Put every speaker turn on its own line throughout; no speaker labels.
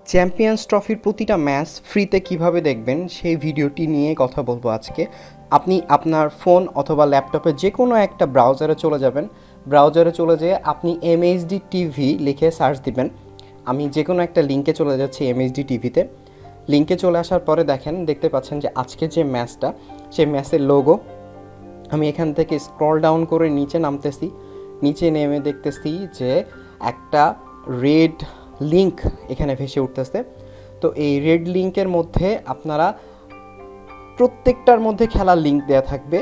Champions ট্রফির প্রতিটা match ফ্রিতে কিভাবে দেখবেন সেই ভিডিওটি নিয়ে কথা বলবো আজকে। আপনি আপনার ফোন অথবা ল্যাপটপে যে কোনো একটা ব্রাউজারে চলে যাবেন। ব্রাউজারে চলে যেয়ে আপনি এমএইচডি টিভি লিখে সার্চ দিবেন। আমি যে কোনো একটা লিঙ্কে চলে যাচ্ছি এমএইচডি টিভিতে। লিঙ্কে চলে আসার পরে দেখতে পাচ্ছেন যে আজকে যে ম্যাচটা, সেই ম্যাচের লোগো। আমি এখান থেকে স্ক্রল ডাউন করে নিচে নামতেছি। নিচে নেমে দেখতেছি যে একটা রেড লিঙ্ক এখানে ভেসে উঠতেছে। তো এই রেড লিঙ্কের মধ্যে আপনারা প্রত্যেকটার মধ্যে খেলার লিঙ্ক দেওয়া থাকবে।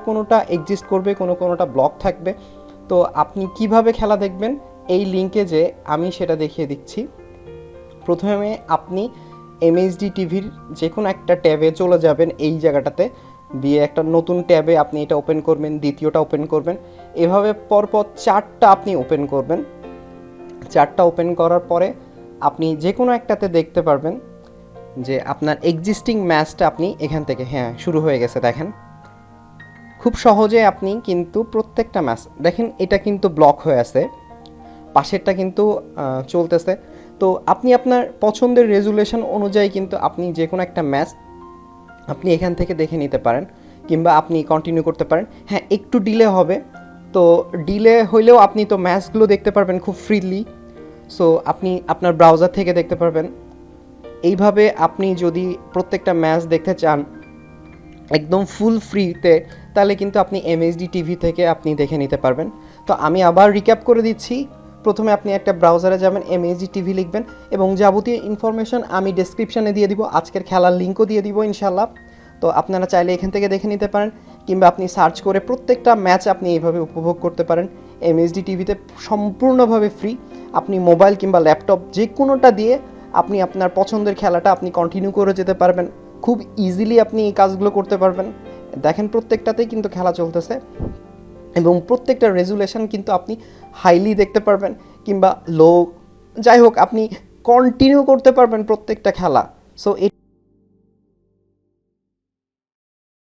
কোনোটা এক্সিস্ট করবে, কোনোটা ব্লক থাকবে। তো আপনি কিভাবে খেলা দেখবেন এই লিঙ্কে যে আমি সেটা দেখিয়ে দিচ্ছি। প্রথমে আপনি এমএইচডি টিভির যে কোনো একটা ট্যাবে চলে যাবেন, এই জায়গাটাতে দিয়ে একটা নতুন ট্যাবে আপনি এটা ওপেন করবেন, দ্বিতীয়টা ওপেন করবেন, এভাবে পরপর চারটা আপনি ওপেন করবেন। চারটা ওপেন করার পরে আপনি যে কোনো একটাতে দেখতে পারবেন যে আপনার এক্সিস্টিং ম্যাচটা আপনি এখান থেকে শুরু হয়ে গেছে। দেখেন খুব সহজে আপনি কিন্তু প্রত্যেকটা ম্যাচ দেখেন, এটা কিন্তু ব্লক হয়ে আছে, পাশেরটা কিন্তু চলতেছে। তো আপনি আপনার পছন্দের রেজুলেশন অনুযায়ী কিন্তু আপনি যে কোনো একটা ম্যাচ আপনি এখান থেকে দেখে নিতে পারেন, কিংবা আপনি কন্টিনিউ করতে পারেন। একটু ডিলে হবে, তো ডিলে হইলেও আপনি তো ম্যাচগুলো দেখতে পারবেন খুব ফ্রিলি। সো আপনি আপনার ব্রাউজার থেকে দেখতে পারবেন। এইভাবে আপনি যদি প্রত্যেকটা ম্যাচ দেখতে চান একদম ফুল ফ্রিতে, তাহলে কিন্তু আপনি এমএইচডি টিভি থেকে আপনি দেখে নিতে পারবেন। তো আমি আবার রিক্যাপ করে দিচ্ছি। প্রথমে আপনি একটা ব্রাউজারে যাবেন, এমএইচডি টিভি লিখবেন, এবং যাবতীয় ইনফরমেশন আমি ডেসক্রিপশনে দিয়ে দিব, আজকের খেলার লিঙ্কও দিয়ে দিব ইনশাল্লাহ। তো আপনারা চাইলে এখান থেকে দেখে নিতে পারেন, কিংবা আপনি সার্চ করে প্রত্যেকটা ম্যাচ আপনি এইভাবে উপভোগ করতে পারেন এমএইচডি টিভিতে সম্পূর্ণভাবে ফ্রি। আপনি মোবাইল কিংবা ল্যাপটপ যে কোনোটা দিয়ে আপনি আপনার পছন্দের খেলাটা আপনি কন্টিনিউ করে যেতে পারবেন। খুব ইজিলি আপনি এই কাজগুলো করতে পারবেন। দেখেন প্রত্যেকটাতেই কিন্তু খেলা চলতেছে, এবং প্রত্যেকটা রেজুলেশন কিন্তু আপনি হাইলি দেখতে পারবেন, কিংবা লো, যাই হোক আপনি কন্টিনিউ করতে পারবেন প্রত্যেকটা খেলা। সো